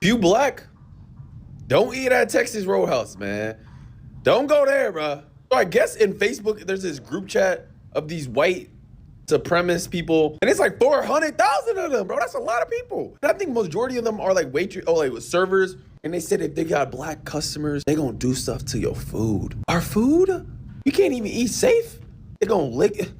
If you black, don't eat at Texas Roadhouse, man. Don't go there, bro. So I guess in Facebook, there's this group chat of these white supremacist people, and it's like 400,000 of them, bro. That's a lot of people. And I think majority of them are like servers. And they said if they got black customers, they gonna do stuff to your food. Our food? You can't even eat safe? They gonna lick it.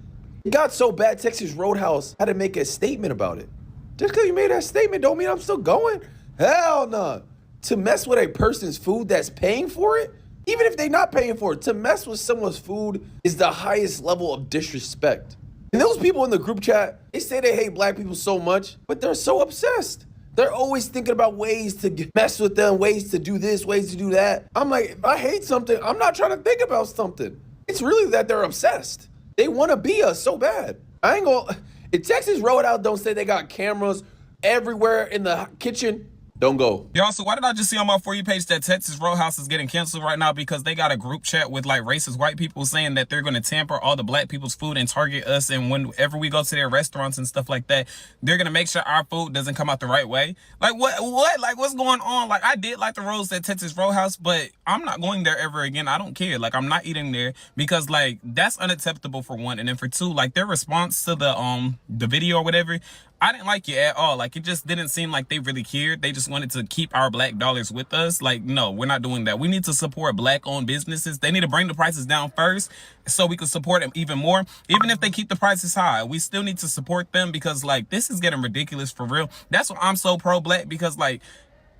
It got so bad, Texas Roadhouse had to make a statement about it. Just because you made that statement don't mean I'm still going. Hell no. To mess with a person's food that's paying for it, even if they're not paying for it, to mess with someone's food is the highest level of disrespect. And those people in the group chat, they say they hate black people so much, but they're so obsessed. They're always thinking about ways to mess with them, ways to do this, ways to do that. I'm like, if I hate something, I'm not trying to think about something. It's really that they're obsessed. They want to be us so bad. I ain't gonna, if Texas Roadhouse don't say they got cameras everywhere in the kitchen, don't go. Yo, so why did I just see on my For You page that Texas Roadhouse is getting canceled right now because they got a group chat with like racist white people saying that they're going to tamper all the black people's food and target us, and whenever we go to their restaurants and stuff like that, they're going to make sure our food doesn't come out the right way. Like what, like what's going on? Like I did like the rolls at Texas Roadhouse, but I'm not going there ever again. I don't care. Like I'm not eating there because like that's unacceptable for one, and then for two, like their response to the video or whatever, I didn't like it at all. Like, it just didn't seem like they really cared. They just wanted to keep our black dollars with us. Like, no, we're not doing that. We need to support black-owned businesses. They need to bring the prices down first so we can support them even more. Even if they keep the prices high, we still need to support them because, like, this is getting ridiculous for real. That's why I'm so pro-black because, like,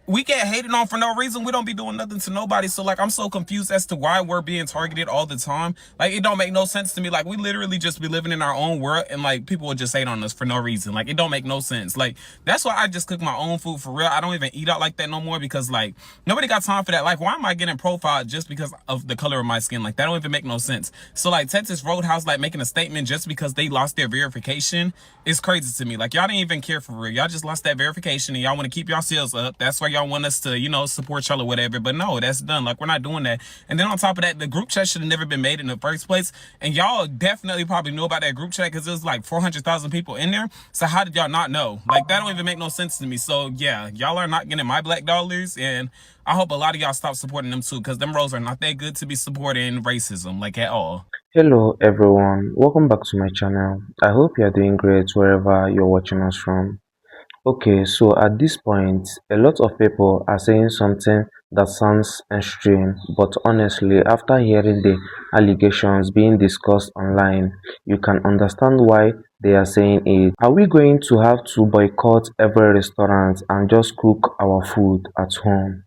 we get hated on for no reason. We don't be doing nothing to nobody. So like, I'm so confused as to why we're being targeted all the time. Like, it don't make no sense to me. Like, we literally just be living in our own world and like people will just hate on us for no reason. Like, it don't make no sense. Like, that's why I just cook my own food for real. I don't even eat out like that no more because like nobody got time for that. Like, why am I getting profiled just because of the color of my skin? Like, that don't even make no sense. So like Texas Roadhouse, like making a statement just because they lost their verification is crazy to me. Like, y'all didn't even care for real. Y'all just lost that verification and y'all want to keep y'all sales up. That's why y'all want us to, you know, support y'all or whatever. But no, that's done. Like, we're not doing that. And then on top of that, the group chat should have never been made in the first place. And y'all definitely probably knew about that group chat because there's like 400,000 people in there. So how did y'all not know? Like, that don't even make no sense to me. So yeah, y'all are not getting my black dollars. And I hope a lot of y'all stop supporting them too, because them roles are not that good to be supporting racism, like at all. Hello everyone, welcome back to my channel. I hope you are doing great wherever you're watching us from. Okay, so at this point, a lot of people are saying something that sounds extreme, but honestly, after hearing the allegations being discussed online, you can understand why they are saying it. Are we going to have to boycott every restaurant and just cook our food at home?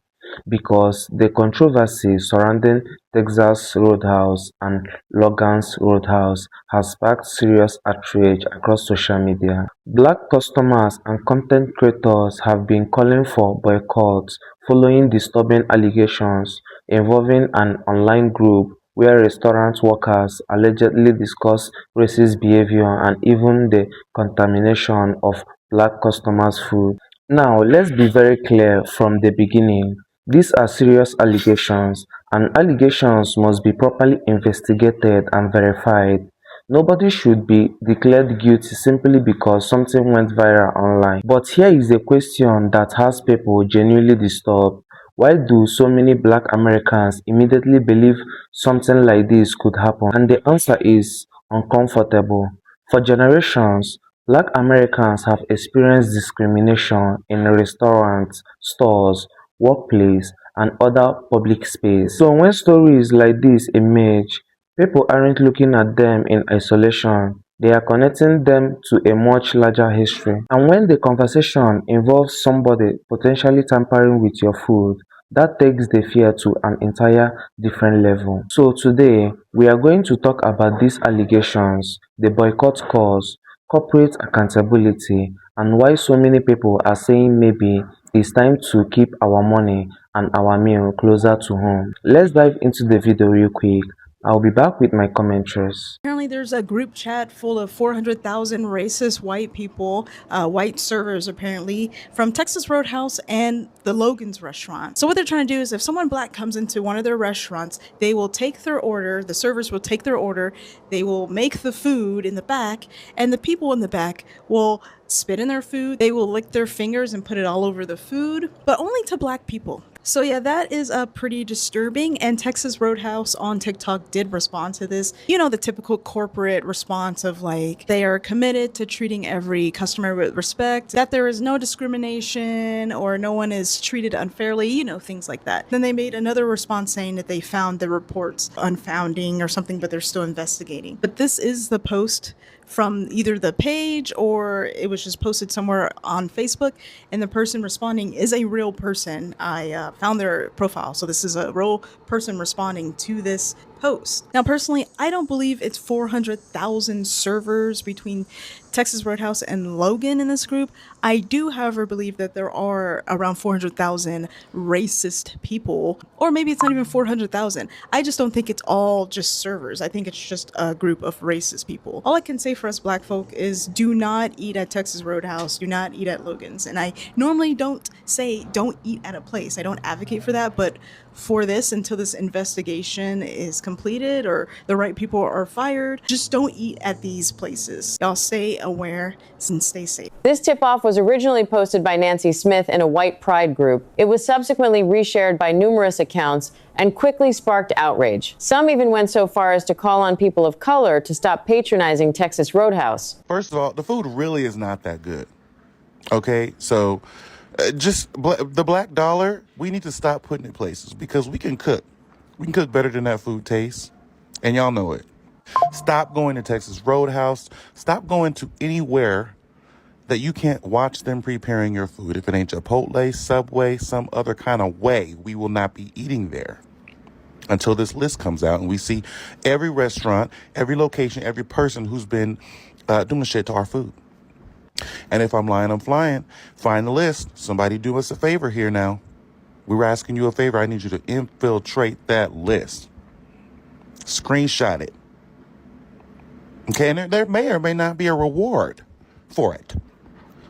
Because the controversy surrounding Texas Roadhouse and Logan's Roadhouse has sparked serious outrage across social media. Black customers and content creators have been calling for boycotts following disturbing allegations involving an online group where restaurant workers allegedly discuss racist behavior and even the contamination of black customers' food. Now, let's be very clear from the beginning. These are serious allegations, and allegations must be properly investigated and verified. Nobody should be declared guilty simply because something went viral online. But here is a question that has people genuinely disturbed. Why do so many black Americans immediately believe something like this could happen? And the answer is uncomfortable. For generations, black Americans have experienced discrimination in restaurants, stores, workplace, and other public space. So when stories like this emerge, people aren't looking at them in isolation. They are connecting them to a much larger history. And when the conversation involves somebody potentially tampering with your food, that takes the fear to an entire different level. So today, we are going to talk about these allegations, the boycott cause, corporate accountability, and why so many people are saying maybe it's time to keep our money and our meal closer to home. Let's dive into the video real quick. I'll be back with my commentaries. Apparently, there's a group chat full of 400,000 racist white people, white servers apparently, from Texas Roadhouse and the Logan's restaurant. So what they're trying to do is if someone black comes into one of their restaurants, they will take their order, the servers will take their order, they will make the food in the back, and the people in the back will spit in their food. They will lick their fingers and put it all over the food, but only to black people. So yeah, that is pretty disturbing. And Texas Roadhouse on TikTok did respond to this. You know, the typical corporate response of like, they are committed to treating every customer with respect, that there is no discrimination or no one is treated unfairly, you know, things like that. Then they made another response saying that they found the reports unfounding or something, but they're still investigating. But this is the post from either the page or it was just posted somewhere on Facebook, and the person responding is a real person. I found their profile, so this is a real person responding to this post. Now, personally, I don't believe it's 400,000 servers between Texas Roadhouse and Logan in this group. I do, however, believe that there are around 400,000 racist people, or maybe it's not even 400,000. I just don't think it's all just servers. I think it's just a group of racist people. All I can say for us black folk is do not eat at Texas Roadhouse, do not eat at Logan's. And I normally don't say don't eat at a place. I don't advocate for that, but for this, until this investigation is completed or the right people are fired, just don't eat at these places. Y'all stay aware and stay safe. This tip-off was originally posted by Nancy Smith in a white pride group. It was subsequently reshared by numerous accounts and quickly sparked outrage. Some even went so far as to call on people of color to stop patronizing Texas Roadhouse. First of all, the food really is not that good. Okay, so just the black dollar, we need to stop putting it places because we can cook. We can cook better than that food tastes, and y'all know it. Stop going to Texas Roadhouse. Stop going to anywhere that you can't watch them preparing your food. If it ain't Chipotle, Subway, some other kind of way, we will not be eating there until this list comes out and we see every restaurant, every location, every person who's been doing shit to our food. And if I'm lying, I'm flying. Find the list. Somebody do us a favor here now. We were asking you a favor. I need you to infiltrate that list. Screenshot it. Okay, and there may or may not be a reward for it.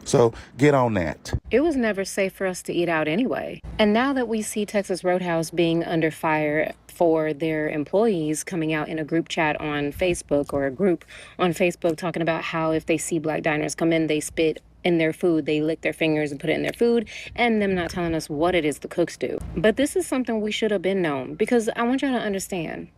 So get on that. It was never safe for us to eat out anyway. And now that we see Texas Roadhouse being under fire for their employees coming out in a group chat on Facebook or a group on Facebook talking about how if they see black diners come in, they spit in their food, they lick their fingers and put it in their food, and them not telling us what it is the cooks do. But this is something we should have been known, because I want y'all to understand.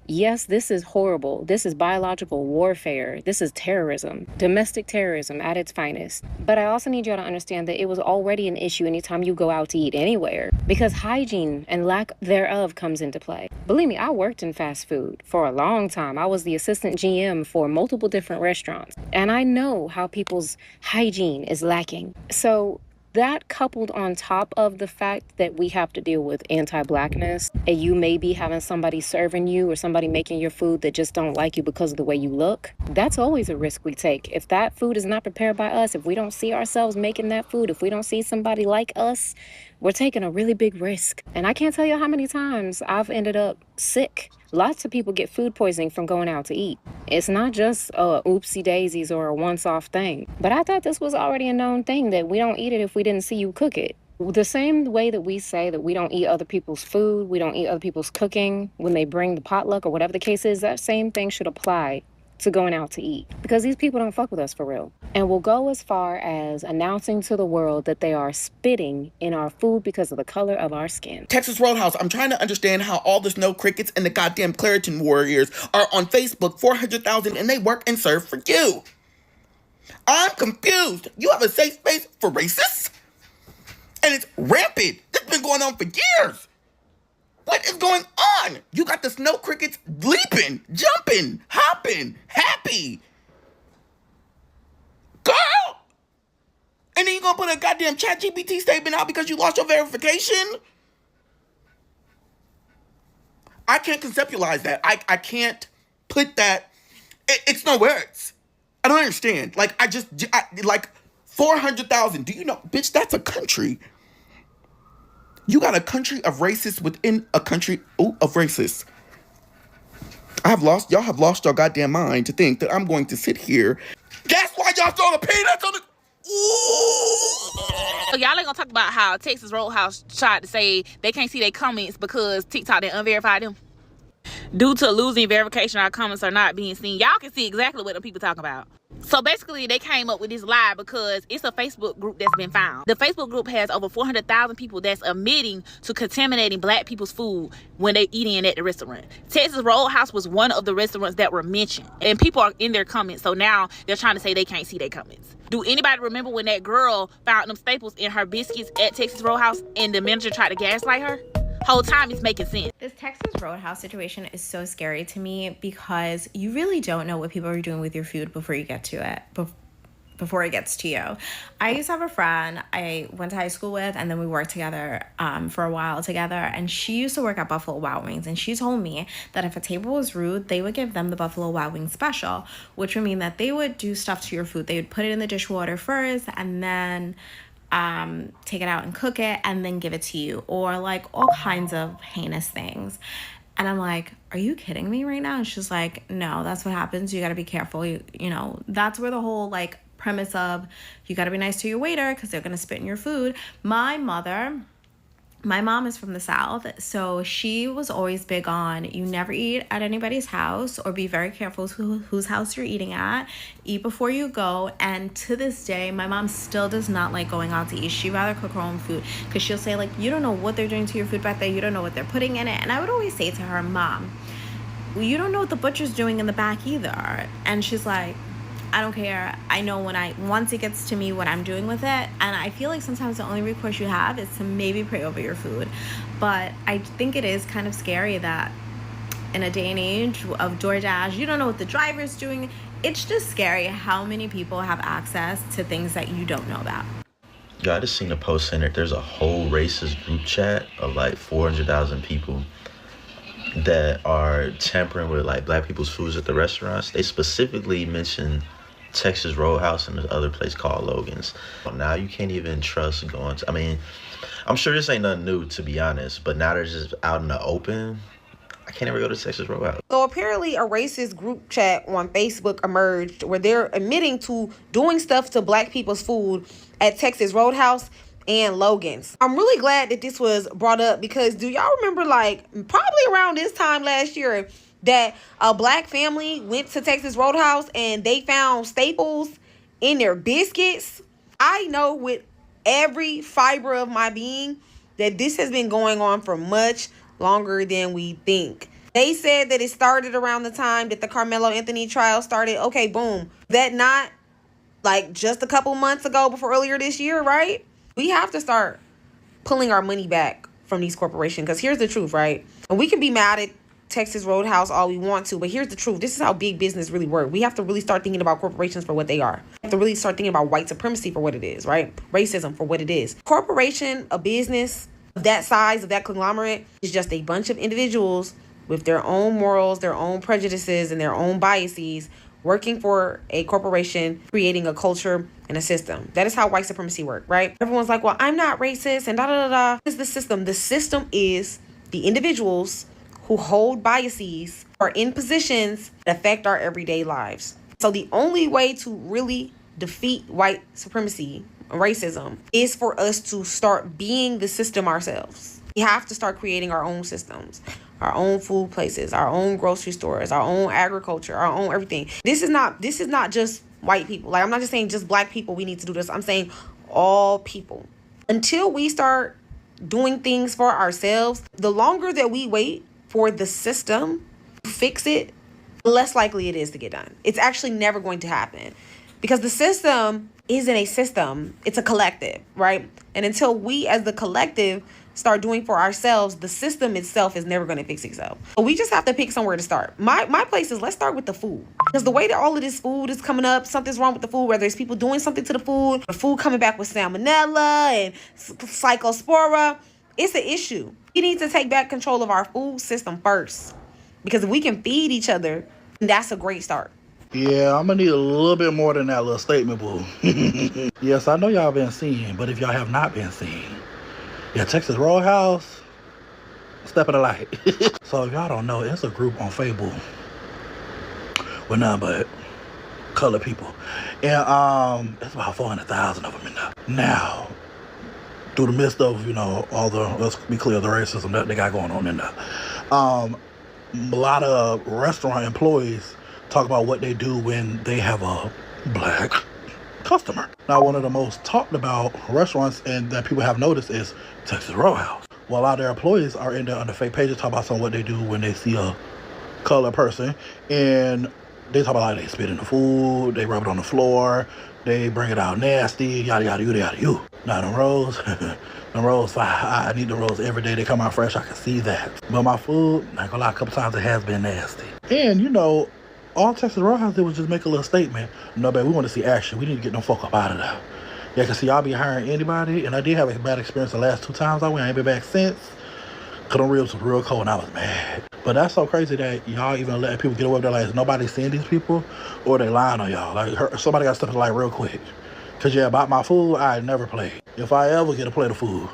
Yes, this is horrible. This is biological warfare. This is terrorism, domestic terrorism at its finest. But I also need y'all to understand that it was already an issue anytime you go out to eat anywhere, because hygiene and lack thereof comes into play. Believe me, I worked in fast food for a long time. I was the assistant GM for multiple different restaurants, and I know how people's hygiene is lacking. So that coupled on top of the fact that we have to deal with anti-blackness, and you may be having somebody serving you or somebody making your food that just don't like you because of the way you look, that's always a risk we take. If that food is not prepared by us, if we don't see ourselves making that food, if we don't see somebody like us, we're taking a really big risk. And I can't tell you how many times I've ended up sick. Lots of people get food poisoning from going out to eat. It's not just oopsie daisies or a once-off thing. But I thought this was already a known thing, that we don't eat it if we didn't see you cook it. The same way that we say that we don't eat other people's food, we don't eat other people's cooking when they bring the potluck or whatever the case is, that same thing should apply to going out to eat, because these people don't fuck with us for real. And will go as far as announcing to the world that they are spitting in our food because of the color of our skin. Texas Roadhouse, I'm trying to understand how all the Snow Crickets and the goddamn Claritin Warriors are on Facebook, 400,000, and they work and serve for you. I'm confused. You have a safe space for racists? And it's rampant. This has been going on for years. What is going on? You got the Snow Crickets leaping, jumping, hopping, happy. Girl! And then you gonna put a goddamn ChatGPT statement out because you lost your verification? I can't conceptualize that. I can't put that. It's no words. I don't understand. Like 400,000. Do you know, bitch, that's a country. You got a country of racists within a country of racists. Y'all have lost your goddamn mind to think that I'm going to sit here. That's why y'all throw the peanuts on the... So y'all ain't gonna talk about how Texas Roadhouse tried to say they can't see their comments because TikTok didn't unverify them. Due to losing verification, our comments are not being seen. Y'all can see exactly what the people talking about. So basically, they came up with this lie because it's a Facebook group that's been found. The Facebook group has over 400,000 people that's admitting to contaminating black people's food when they're eating at the restaurant. Texas Roadhouse was one of the restaurants that were mentioned. And people are in their comments, so now they're trying to say they can't see their comments. Do anybody remember when that girl found them staples in her biscuits at Texas Roadhouse and the manager tried to gaslight her? Whole time it's making sense. This Texas Roadhouse situation is so scary to me because you really don't know what people are doing with your food before you get to it. Before it gets to you. I used to have a friend I went to high school with, and then we worked together for a while together, and she used to work at Buffalo Wild Wings, and she told me that if a table was rude, they would give them the Buffalo Wild Wings special, which would mean that they would do stuff to your food. They would put it in the dishwater first, and then take it out and cook it, and then give it to you, or like all kinds of heinous things. And I'm like, are you kidding me right now? And she's like, no, that's what happens. You got to be careful. You know, that's where the whole like premise of you got to be nice to your waiter because they're going to spit in your food. My mom is from the South, so she was always big on you never eat at anybody's house, or be very careful whose house you're eating at. Eat before you go. And to this day, my mom still does not like going out to eat. She'd rather cook her own food because she'll say, like, you don't know what they're doing to your food back there. You don't know what they're putting in it. And I would always say to her, Mom, you don't know what the butcher's doing in the back either. And she's like, I don't care. I know once it gets to me what I'm doing with it. And I feel like sometimes the only recourse you have is to maybe pray over your food. But I think it is kind of scary that in a day and age of DoorDash, you don't know what the driver's doing. It's just scary how many people have access to things that you don't know about. Yeah, I just seen a post in it. There's a whole racist group chat of like 400,000 people that are tampering with like black people's foods at the restaurants. They specifically mention Texas Roadhouse and the other place called Logan's. Now you can't even trust going to, I mean, I'm sure this ain't nothing new to be honest, but now they're just out in the open. I can't ever go to Texas Roadhouse. So apparently a racist group chat on Facebook emerged where they're admitting to doing stuff to black people's food at Texas Roadhouse and Logan's. I'm really glad that this was brought up because do y'all remember like probably around this time last year that a black family went to Texas Roadhouse and they found staples in their biscuits? I know with every fiber of my being that this has been going on for much longer than we think. They said that it started around the time that the Carmelo Anthony trial started. Okay, boom. That not like just a couple months ago before earlier this year, right? We have to start pulling our money back from these corporations because here's the truth, right? And we can be mad at Texas Roadhouse all we want to, but here's the truth. This is how big business really works. We have to really start thinking about corporations for what they are. We have to really start thinking about white supremacy for what it is, right? Racism for what it is. Corporation, a business of that size, of that conglomerate, is just a bunch of individuals with their own morals, their own prejudices, and their own biases working for a corporation, creating a culture and a system. That is how white supremacy works, right? Everyone's like, well, I'm not racist and da-da-da-da. This is the system. The system is the individuals who hold biases or in positions that affect our everyday lives. So the only way to really defeat white supremacy and racism is for us to start being the system ourselves. We have to start creating our own systems, our own food places, our own grocery stores, our own agriculture, our own everything. This is not just white people. Like, I'm not just saying just black people we need to do this. I'm saying all people. Until we start doing things for ourselves, the longer that we wait for the system to fix it, the less likely it is to get done. It's actually never going to happen because the system isn't a system. It's a collective, right? And until we as the collective start doing for ourselves, the system itself is never going to fix itself. So we just have to pick somewhere to start. My place is let's start with the food. Because the way that all of this food is coming up, something's wrong with the food, whether it's people doing something to the food coming back with salmonella and cyclospora, it's an issue. We need to take back control of our food system first. Because if we can feed each other, that's a great start. Yeah, I'm going to need a little bit more than that little statement, boo. Yes, I know y'all been seeing, but if y'all have not been seeing, yeah, Texas Roadhouse, step in the light. So if y'all don't know, it's a group on Facebook with none but colored people. And it's about 400,000 of them in there. Now, through the midst of, all the, let's be clear, the racism that they got going on in there, a lot of restaurant employees talk about what they do when they have a black customer. Now, one of the most talked about restaurants and that people have noticed is Texas Roadhouse. Well, a lot of their employees are in there on the fake pages talking about what they do when they see a color person, and they talk about like they spit in the food, they rub it on the floor, they bring it out nasty, yada yada yada yada yada. Now them rolls, them rolls, I need the rolls every day. They come out fresh, I can see that. But my food, not gonna lie, a couple times it has been nasty. And you know, all Texas Roadhouse did was just make a little statement. No, babe, we want to see action. We need to get them fuck up out of there. Yeah, cause see, y'all be hiring anybody, and I did have a bad experience the last 2 times I went. I ain't been back since. Cause them ribs was real cold and I was mad. But that's so crazy that y'all even letting people get away with that. Like, is nobody seeing these people, or they lying on y'all? Like, somebody got stuff to like real quick. Cause yeah, about my food, I never play. If I ever get a plate of food,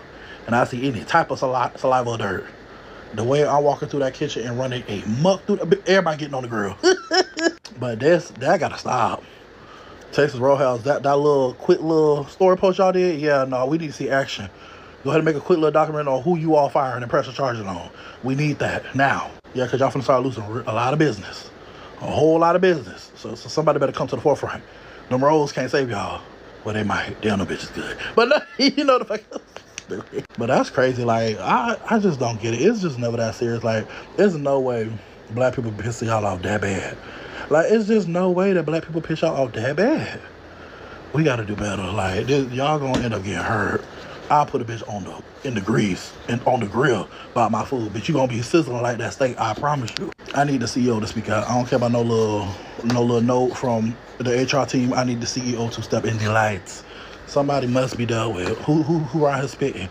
and I see any type of saliva or dirt, the way I'm walking through that kitchen and running a muck through, everybody getting on the grill. But that gotta stop. Texas Roadhouse, that little quick little story post y'all did, yeah, no, we need to see action. Go ahead and make a quick little document on who you all firing and pressure charges on. We need that now. Yeah, because y'all finna start losing a lot of business. A whole lot of business. So somebody better come to the forefront. Them rolls can't save y'all. Well, they might. Damn, no bitch is good. But no, you know the fuck. But that's crazy. Like, I just don't get it. It's just never that serious. Like, there's no way black people piss y'all off that bad. Like, it's just no way that black people piss y'all off that bad. We gotta do better. Like, y'all gonna end up getting hurt. I'll put a bitch in the grease and on the grill about my food, but you gonna be sizzling like that steak, I promise you. I need the CEO to speak out. I don't care about no little note from the HR team. I need the CEO to step in the lights. Somebody must be dealt with. Who around here spitting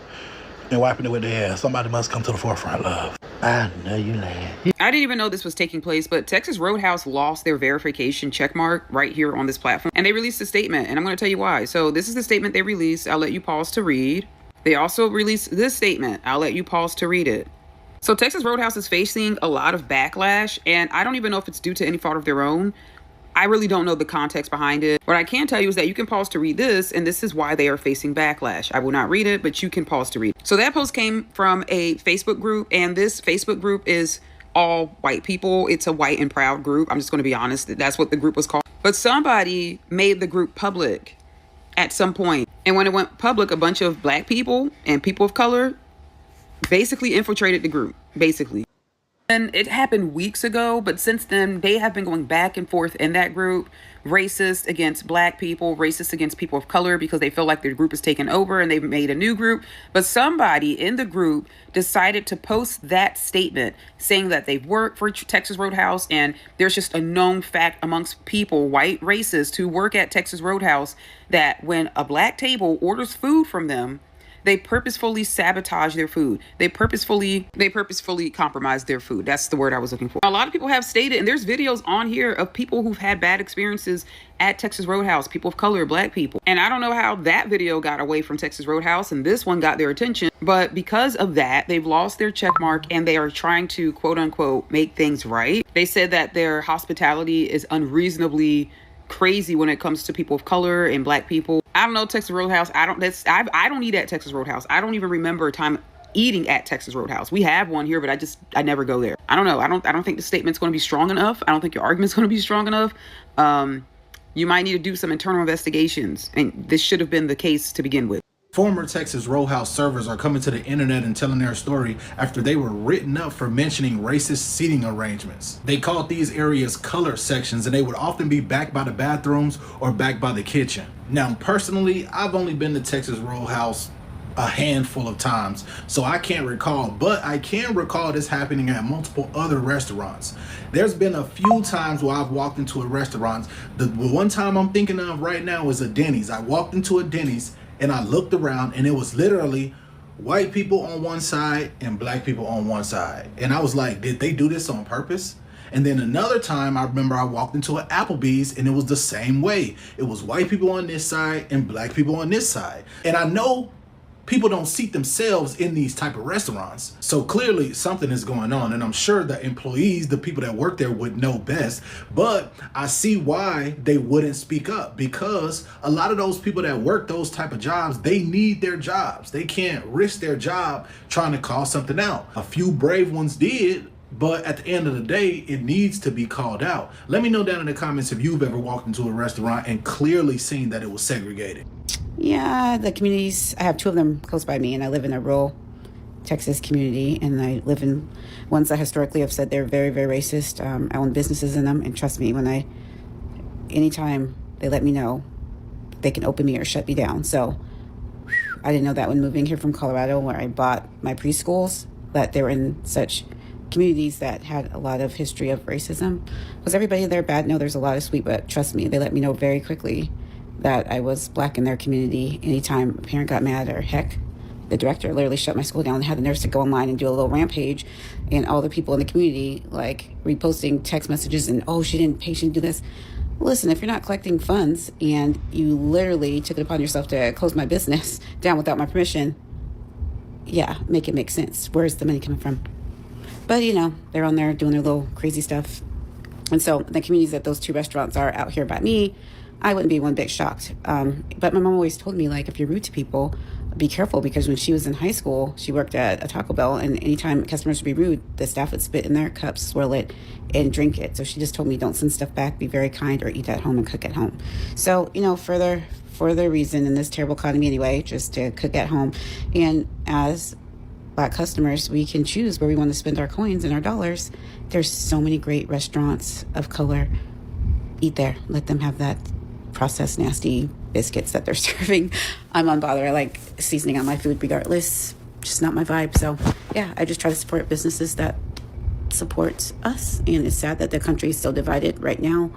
and wiping it with their ass? Somebody must come to the forefront, love. I know you lying. I didn't even know this was taking place, but Texas Roadhouse lost their verification checkmark right here on this platform. And they released a statement, and I'm going to tell you why. So this is the statement they released. I'll let you pause to read. They also released this statement. I'll let you pause to read it. So Texas Roadhouse is facing a lot of backlash, and I don't even know if it's due to any fault of their own. I really don't know the context behind it. What I can tell you is that you can pause to read this, and this is why they are facing backlash. I will not read it, but you can pause to read. So that post came from a Facebook group, and this Facebook group is all white people. It's a white and proud group. I'm just going to be honest. That's what the group was called. But somebody made the group public at some point. And when it went public, a bunch of black people and people of color basically infiltrated the group, basically. And it happened weeks ago, but since then, they have been going back and forth in that group, racist against black people, racist against people of color, because they feel like their group is taken over and they've made a new group. But somebody in the group decided to post that statement saying that they've worked for Texas Roadhouse, and there's just a known fact amongst people, white racists who work at Texas Roadhouse, that when a black table orders food from them, they purposefully sabotage their food. They purposefully compromise their food. That's the word I was looking for. A lot of people have stated, and there's videos on here of people who've had bad experiences at Texas Roadhouse, people of color, black people. And I don't know how that video got away from Texas Roadhouse and this one got their attention, but because of that, they've lost their check mark and they are trying to, quote unquote, make things right. They said that their hospitality is unreasonably crazy when it comes to people of color and black people. I don't know, Texas Roadhouse. I don't eat at Texas Roadhouse. I don't even remember a time eating at Texas Roadhouse. We have one here, but I never go there. I don't know. I don't think the statement's going to be strong enough. I don't think your argument's going to be strong enough. You might need to do some internal investigations, and this should have been the case to begin with. Former Texas Roadhouse servers are coming to the internet and telling their story after they were written up for mentioning racist seating arrangements. They called these areas color sections, and they would often be back by the bathrooms or back by the kitchen. Now, personally, I've only been to Texas Roadhouse a handful of times, so I can't recall, but I can recall this happening at multiple other restaurants. There's been a few times where I've walked into a restaurant. The one time I'm thinking of right now is a Denny's. I walked into a Denny's and I looked around, and it was literally white people on one side and black people on one side. And I was like, did they do this on purpose? And then another time, I remember I walked into an Applebee's and it was the same way. It was white people on this side and black people on this side. And I know people don't seat themselves in these type of restaurants. So clearly something is going on, and I'm sure the employees, the people that work there, would know best. But I see why they wouldn't speak up, because a lot of those people that work those type of jobs, they need their jobs. They can't risk their job trying to call something out. A few brave ones did, But at the end of the day, it needs to be called out. Let me know down in the comments if you've ever walked into a restaurant and clearly seen that it was segregated. Yeah, the communities, I have two of them close by me, and I live in a rural Texas community, and I live in ones that historically have said they're very, very racist. I own businesses in them, and trust me, anytime they let me know, they can open me or shut me down. So I didn't know that when moving here from Colorado, where I bought my preschools, that they were in such communities that had a lot of history of racism. Was everybody there bad? No, there's a lot of sweet, but trust me, they let me know very quickly that I was black in their community. Anytime a parent got mad, or heck, the director literally shut my school down and had the nurse to go online and do a little rampage, and all the people in the community like reposting text messages and, oh, she didn't pay, she didn't do this. Listen, if you're not collecting funds and you literally took it upon yourself to close my business down without my permission, yeah, make it make sense. Where's the money coming from? But, they're on there doing their little crazy stuff. And so the communities that those two restaurants are out here by me, I wouldn't be one bit shocked. But my mom always told me, like, if you're rude to people, be careful, because when she was in high school, she worked at a Taco Bell, and anytime customers would be rude, the staff would spit in their cups, swirl it, and drink it. So she just told me, don't send stuff back, be very kind, or eat at home and cook at home. So, for the reason in this terrible economy anyway, just to cook at home. And as Black customers, we can choose where we want to spend our coins and our dollars. There's so many great restaurants of color. Eat there. Let them have that processed, nasty biscuits that they're serving. I'm unbothered. I like seasoning on my food regardless. Just not my vibe. So, yeah, I just try to support businesses that support us. And it's sad that the country is still divided right now.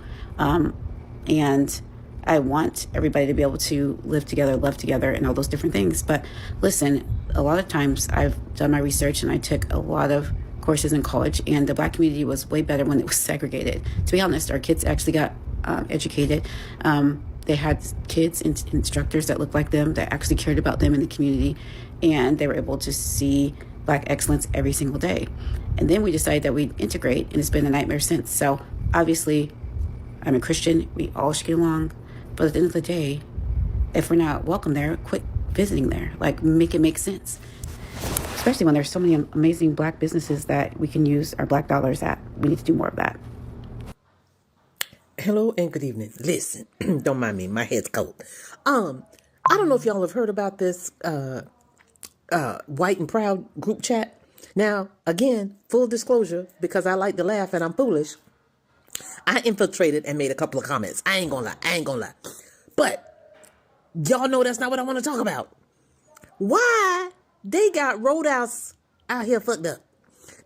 And I want everybody to be able to live together, love together, and all those different things. But listen, a lot of times I've done my research, and I took a lot of courses in college, and the Black community was way better when it was segregated. To be honest, our kids actually got educated. They had kids and instructors that looked like them, that actually cared about them in the community, and they were able to see Black excellence every single day. And then we decided that we'd integrate, and it's been a nightmare since. So obviously, I'm a Christian. We all should get along. But at the end of the day, if we're not welcome there, quit visiting there. Like, make it make sense. Especially when there's so many amazing Black businesses that we can use our Black dollars at. We need to do more of that. Hello and good evening. Listen, don't mind me, my head's cold. I don't know if y'all have heard about this White and Proud group chat. Now, again, full disclosure, because I like to laugh and I'm foolish, I infiltrated and made a couple of comments. I ain't gonna lie. But y'all know that's not what I want to talk about. Why they got Roadhouse out here fucked up.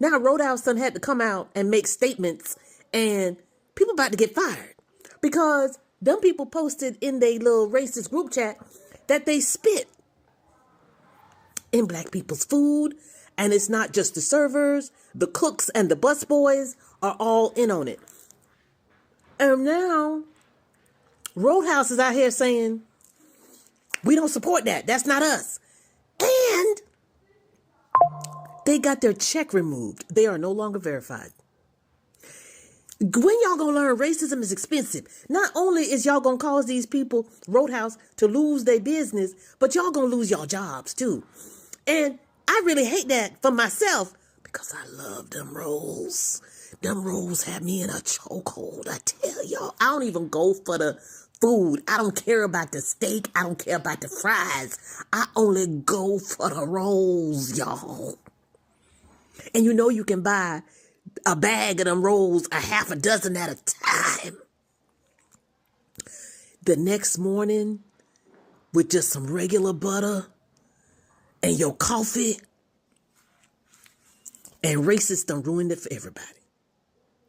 Now Roadhouse done had to come out and make statements, and people about to get fired because them people posted in their little racist group chat that they spit in Black people's food. And it's not just the servers, the cooks and the busboys are all in on it. And now Roadhouse is out here saying, we don't support that. That's not us. And they got their check removed. They are no longer verified. When y'all gonna learn racism is expensive? Not only is y'all gonna cause these people, Roadhouse, to lose their business, but y'all gonna lose y'all jobs too. And I really hate that for myself because I love them rolls. Them rolls have me in a chokehold. I tell y'all, I don't even go for the food. I don't care about the steak. I don't care about the fries. I only go for the rolls, y'all. And you can buy a bag of them rolls, a half a dozen at a time. The next morning, with just some regular butter and your coffee, and racists done ruined it for everybody.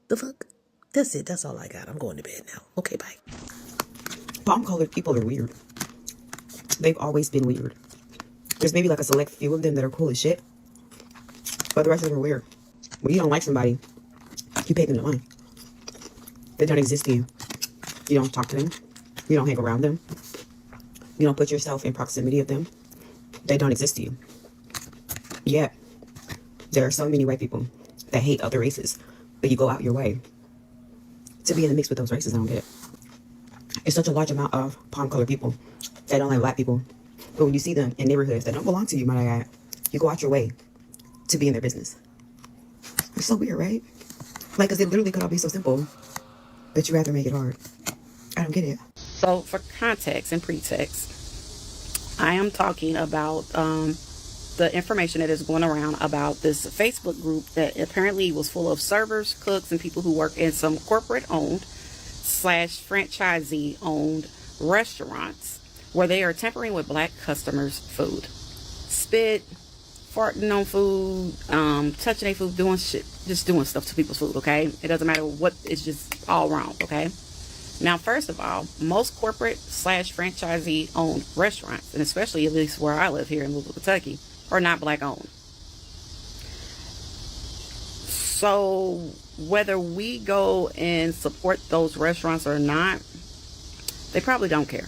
The fuck? That's it. That's all I got. I'm going to bed now. Okay, bye. Palm-colored people are weird. They've always been weird. There's maybe like a select few of them that are cool as shit, but the rest of them are weird. When you don't like somebody, you pay them no money. They don't exist to you. You don't talk to them. You don't hang around them. You don't put yourself in proximity of them. They don't exist to you. Yet, there are so many white people that hate other races, but you go out your way to be in the mix with those races. I don't get it. It's such a large amount of palm-colored people that don't like Black people. But when you see them in neighborhoods that don't belong to you, might I add, you go out your way to be in their business. It's so weird, right? Like, because it literally could all be so simple, but you rather make it hard. I don't get it. So, for context and pretext, I am talking about the information that is going around about this Facebook group that apparently was full of servers, cooks, and people who work in some corporate-owned / franchisee-owned restaurants where they are tampering with black customers' food. Spit, farting on food, touching their food, doing shit, just doing stuff to people's food, okay? It doesn't matter what, it's just all wrong, okay? Now, first of all, most corporate / franchisee owned restaurants, and especially at least where I live here in Louisville, Kentucky, are not black owned. So whether we go and support those restaurants or not, they probably don't care.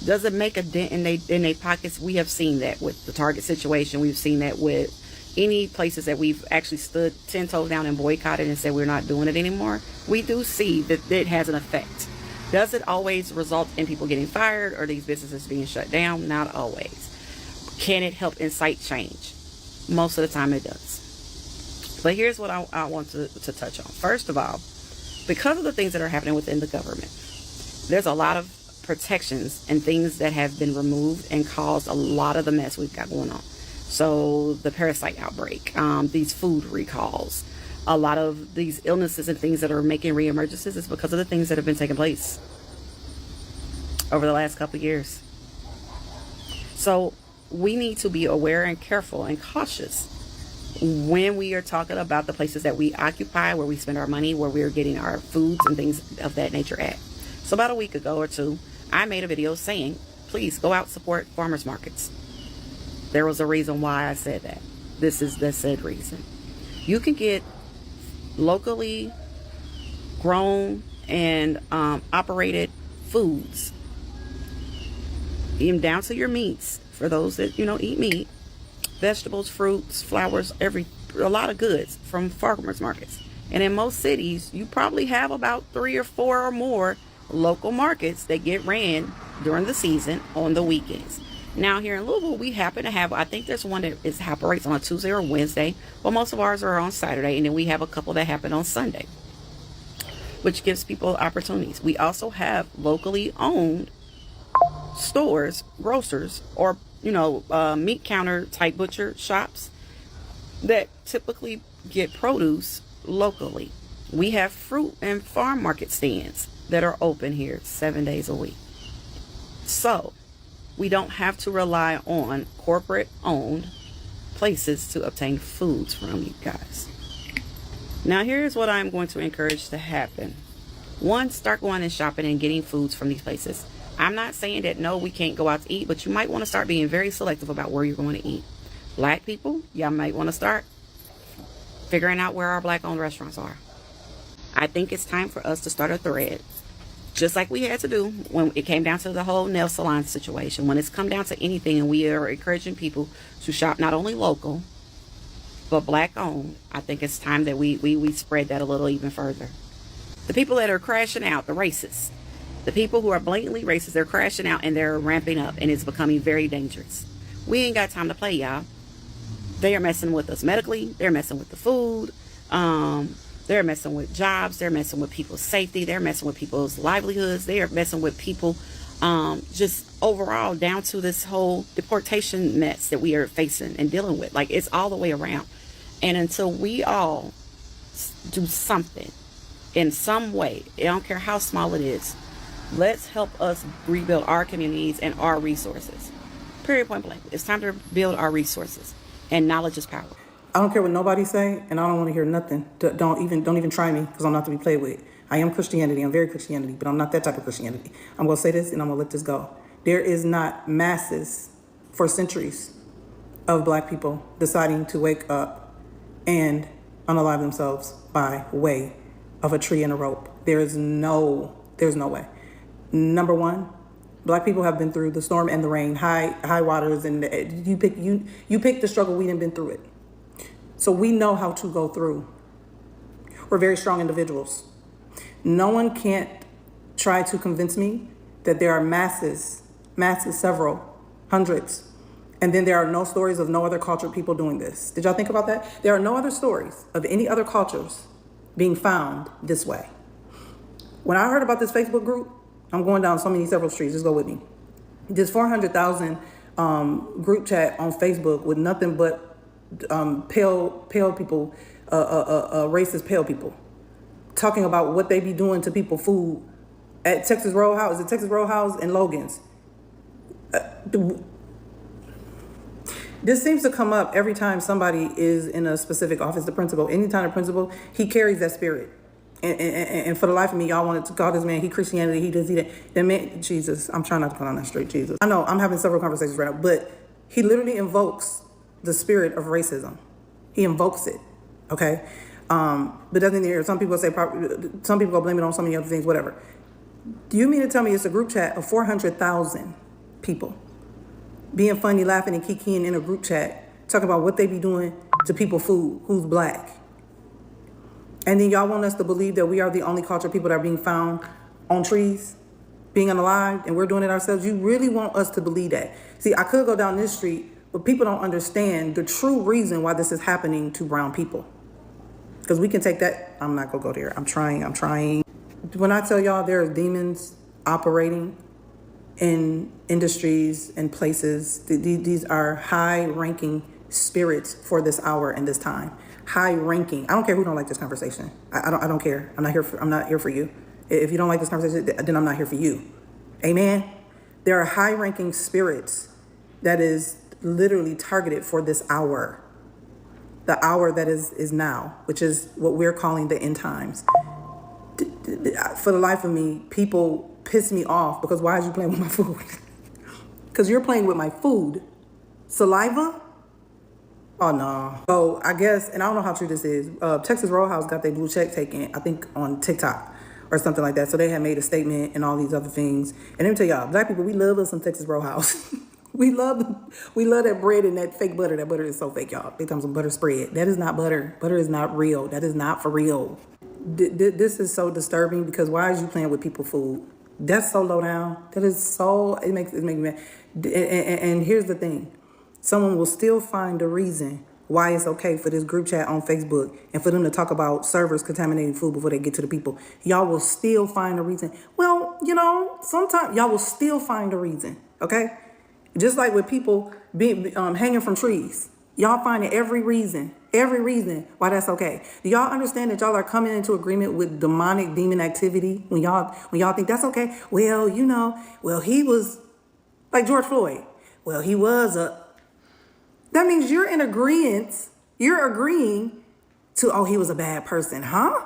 Does it make a dent in their pockets? We have seen that with the Target situation. We've seen that with any places that we've actually stood 10 toes down and boycotted and said we're not doing it anymore. We do see that it has an effect. Does it always result in people getting fired or these businesses being shut down? Not always. Can it help incite change? Most of the time it does. But here's what I want to touch on. First of all, because of the things that are happening within the government, there's a lot of protections and things that have been removed and caused a lot of the mess we've got going on. So the parasite outbreak, these food recalls, a lot of these illnesses and things that are making reemergences is because of the things that have been taking place over the last couple of years. So we need to be aware and careful and cautious when we are talking about the places that we occupy, where we spend our money, where we're getting our foods and things of that nature at. So about a week ago or two, I made a video saying, please go out, support farmers markets. There was a reason why I said that. This is the said reason. You can get locally grown and operated foods, even down to your meats, for those that eat meat, vegetables, fruits, flowers, a lot of goods from farmers markets. And in most cities, you probably have about 3 or 4 or more local markets that get ran during the season on the weekends. Now here in Louisville, we happen to have, I think there's one that operates on a Tuesday or Wednesday, but most of ours are on Saturday, and then we have a couple that happen on Sunday, which gives people opportunities. We also have locally owned stores, grocers, or meat counter type butcher shops that typically get produce locally. We have fruit and farm market stands that are open here 7 days a week. So we don't have to rely on corporate owned places to obtain foods from you guys. Now here's what I'm going to encourage to happen. One, start going and shopping and getting foods from these places. I'm not saying that no, we can't go out to eat, but you might want to start being very selective about where you're going to eat. Black people, y'all might want to start figuring out where our black owned restaurants are. I think it's time for us to start a thread, just like we had to do when it came down to the whole nail salon situation. When it's come down to anything and we are encouraging people to shop not only local, but black owned, I think it's time that we spread that a little even further. The people that are crashing out, the racists, the people who are blatantly racist, they're crashing out and they're ramping up, and it's becoming very dangerous. We ain't got time to play, y'all. They are messing with us medically. They're messing with the food. They're messing with jobs. They're messing with people's safety. They're messing with people's livelihoods. They are messing with people just overall, down to this whole deportation mess that we are facing and dealing with. Like, it's all the way around. And until we all do something in some way, I don't care how small it is, let's help us rebuild our communities and our resources. Period, point blank. It's time to build our resources. And knowledge is power. I don't care what nobody say, and I don't want to hear nothing. Don't even try me, because I'm not to be played with. I am Christianity. I'm very Christianity, but I'm not that type of Christianity. I'm going to say this, and I'm going to let this go. There is not masses for centuries of black people deciding to wake up and unalive themselves by way of a tree and a rope. There's no way. Number one, black people have been through the storm and the rain, high waters, and you pick the struggle. We didn't been through it, so we know how to go through. We're very strong individuals. No one can't try to convince me that there are masses, several hundreds And then there are no stories of no other cultured people doing this. Did y'all think about that? There are no other stories of any other cultures being found this way. When I heard about this Facebook group, I'm going down several streets, just go with me. This 400,000 group chat on Facebook with nothing but pale people, racist pale people, talking about what they be doing to people food at Texas Roadhouse. Is it Texas Roadhouse and Logan's? This seems to come up every time somebody is in a specific office. The principal, anytime the principal, he carries that spirit. And for the life of me, y'all wanted to call this man, he Christianity, he does, he that man, Jesus, I'm trying not to go down that straight, Jesus. I know, I'm having several conversations right now, but he literally invokes the spirit of racism. He invokes it, okay? But doesn't hear, some people go blame it on so many other things, whatever. Do you mean to tell me it's a group chat of 400,000 people being funny, laughing, and kikiing in a group chat, talking about what they be doing to people food, who's black? And then y'all want us to believe that we are the only cultured people that are being found on trees, being unalive, and we're doing it ourselves? You really want us to believe that? See, I could go down this street, but people don't understand the true reason why this is happening to brown people. Because we can take that, I'm not gonna go there. I'm trying. When I tell y'all there are demons operating in industries and places, these are high-ranking spirits for this hour and this time. High-ranking. I don't care who don't like this conversation. I don't care. I'm not here for you. If you don't like this conversation, then I'm not here for you. Amen. There are high-ranking spirits that is literally targeted for this hour. The hour that is now, which is what we're calling the end times. For the life of me, people piss me off because why is you playing with my food? Because you're playing with my food. Saliva? Oh no. So I guess, and I don't know how true this is, Texas Roadhouse got their blue check taken, I think on TikTok or something like that. So they had made a statement and all these other things. And let me tell y'all, black people, we love us some Texas Roadhouse. we love that bread and that fake butter. That butter is so fake, y'all. They talking some butter spread. That is not butter. Butter is not real. That is not for real. This is so disturbing because why is you playing with people's food? That's so low down. That is so, it makes me mad. And here's the thing. Someone will still find a reason why it's okay for this group chat on Facebook and for them to talk about servers contaminating food before they get to the people. Y'all will still find a reason. Well, sometimes y'all will still find a reason, okay? Just like with people being hanging from trees. Y'all finding every reason why that's okay. Do y'all understand that y'all are coming into agreement with demon activity when y'all think that's okay? Well, he was like George Floyd. Well, he was that means you're in agreement. You're agreeing to, he was a bad person, huh?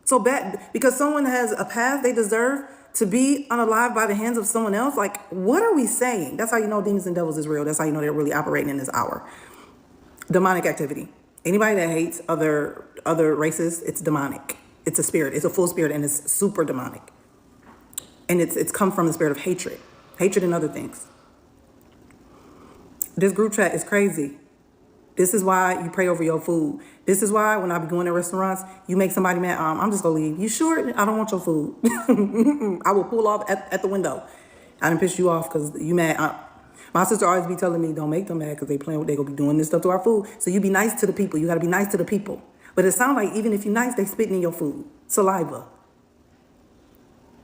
So bad because someone has a past, they deserve to be unalive by the hands of someone else. Like, what are we saying? That's how you know demons and devils is real. That's how you know they're really operating in this hour. Demonic activity. Anybody that hates other races, it's demonic. It's a spirit. It's a full spirit, and it's super demonic. And it's come from the spirit of hatred and other things. This group chat is crazy. This is why you pray over your food. This is why when I be going to restaurants, you make somebody mad. I'm just gonna leave. You sure? I don't want your food. I will pull off at the window. I didn't piss you off because you mad. My sister always be telling me, don't make them mad because they gonna be doing this stuff to our food. So you be nice to the people. You gotta be nice to the people. But it sounds like even if you're nice, they spitting in your food. Saliva.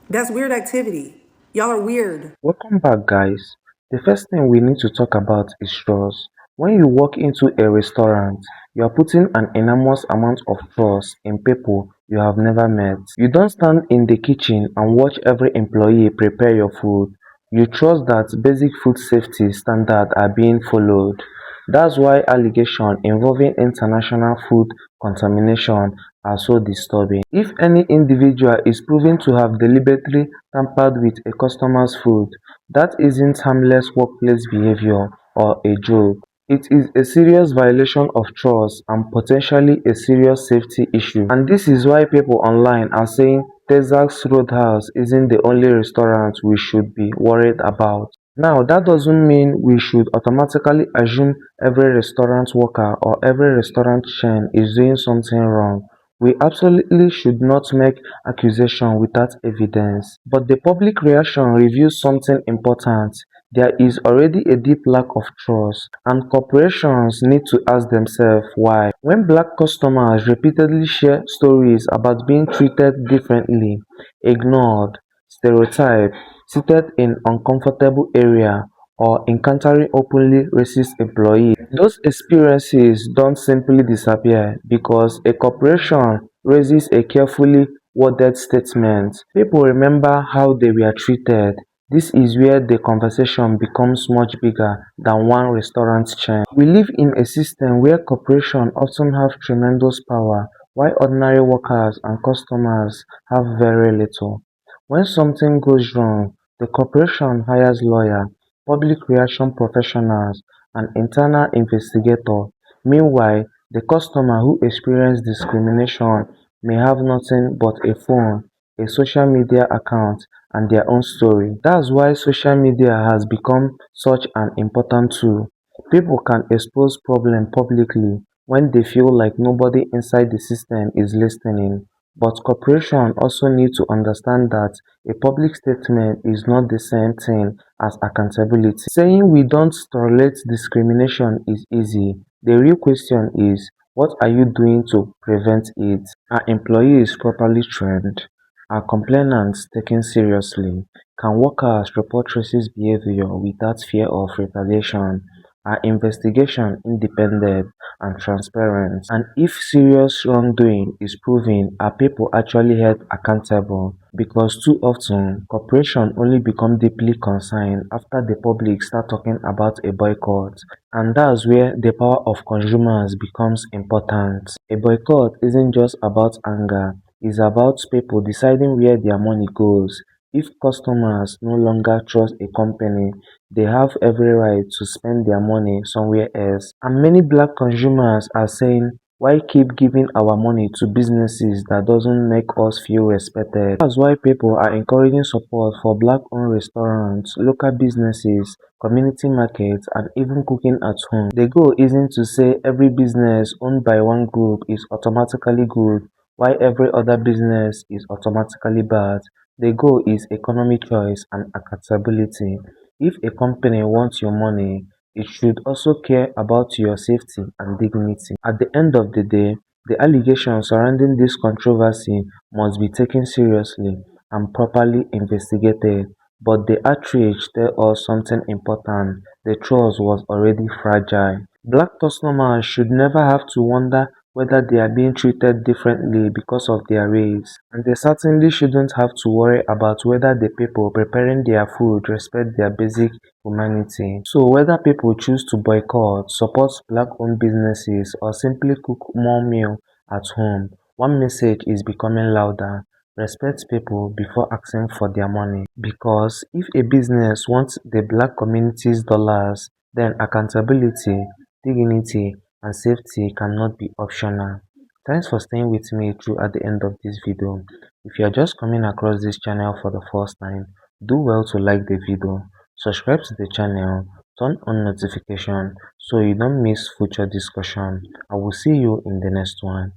That's weird activity. Y'all are weird. Welcome back, guys. The first thing we need to talk about is trust. When you walk into a restaurant, you are putting an enormous amount of trust in people you have never met. You don't stand in the kitchen and watch every employee prepare your food. You trust that basic food safety standards are being followed. That's why allegations involving international food contamination are so disturbing. If any individual is proven to have deliberately tampered with a customer's food, that isn't harmless workplace behavior or a joke. It is a serious violation of trust and potentially a serious safety issue. And this is why people online are saying Texas Roadhouse isn't the only restaurant we should be worried about. Now, that doesn't mean we should automatically assume every restaurant worker or every restaurant chain is doing something wrong. We absolutely should not make accusations without evidence. But the public reaction reveals something important. There is already a deep lack of trust, and corporations need to ask themselves why. When black customers repeatedly share stories about being treated differently, ignored, stereotyped, seated in uncomfortable area, or encountering openly racist employees, those experiences don't simply disappear because a corporation raises a carefully worded statement. People remember how they were treated. This is where the conversation becomes much bigger than one restaurant chain. We live in a system where corporations often have tremendous power, while ordinary workers and customers have very little. When something goes wrong, the corporation hires lawyers, public relations professionals, and internal investigators. Meanwhile, the customer who experiences discrimination may have nothing but a phone, a social media account, and their own story. That's why social media has become such an important tool. People can expose problems publicly when they feel like nobody inside the system is listening. But corporations also need to understand that a public statement is not the same thing as accountability. Saying we don't tolerate discrimination is easy. The real question is, what are you doing to prevent it? Are employees properly trained? Are complainants taken seriously? Can workers report racist behavior without fear of retaliation? Are investigations independent and transparent? And if serious wrongdoing is proven, are people actually held accountable? Because too often, corporations only become deeply concerned after the public start talking about a boycott. And that's where the power of consumers becomes important. A boycott isn't just about anger, it's about people deciding where their money goes. If customers no longer trust a company, they have every right to spend their money somewhere else. And many black consumers are saying, why keep giving our money to businesses that doesn't make us feel respected? That's why people are encouraging support for black-owned restaurants, local businesses, community markets, and even cooking at home. The goal isn't to say every business owned by one group is automatically good, while every other business is automatically bad. The goal is economic choice and accountability. If a company wants your money, it should also care about your safety and dignity. At the end of the day, the allegations surrounding this controversy must be taken seriously and properly investigated. But the outrage tells us something important. The trust was already fragile. Black customers should never have to wonder whether they are being treated differently because of their race. And they certainly shouldn't have to worry about whether the people preparing their food respect their basic humanity. So whether people choose to boycott, support black-owned businesses, or simply cook more meal at home, one message is becoming louder. Respect people before asking for their money. Because if a business wants the black community's dollars, then accountability, dignity, and safety cannot be optional. Thanks for staying with me through at the end of this video. If you are just coming across this channel for the first time, do well to like the video, subscribe to the channel, turn on notification so you don't miss future discussion. I will see you in the next one.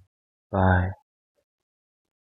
Bye.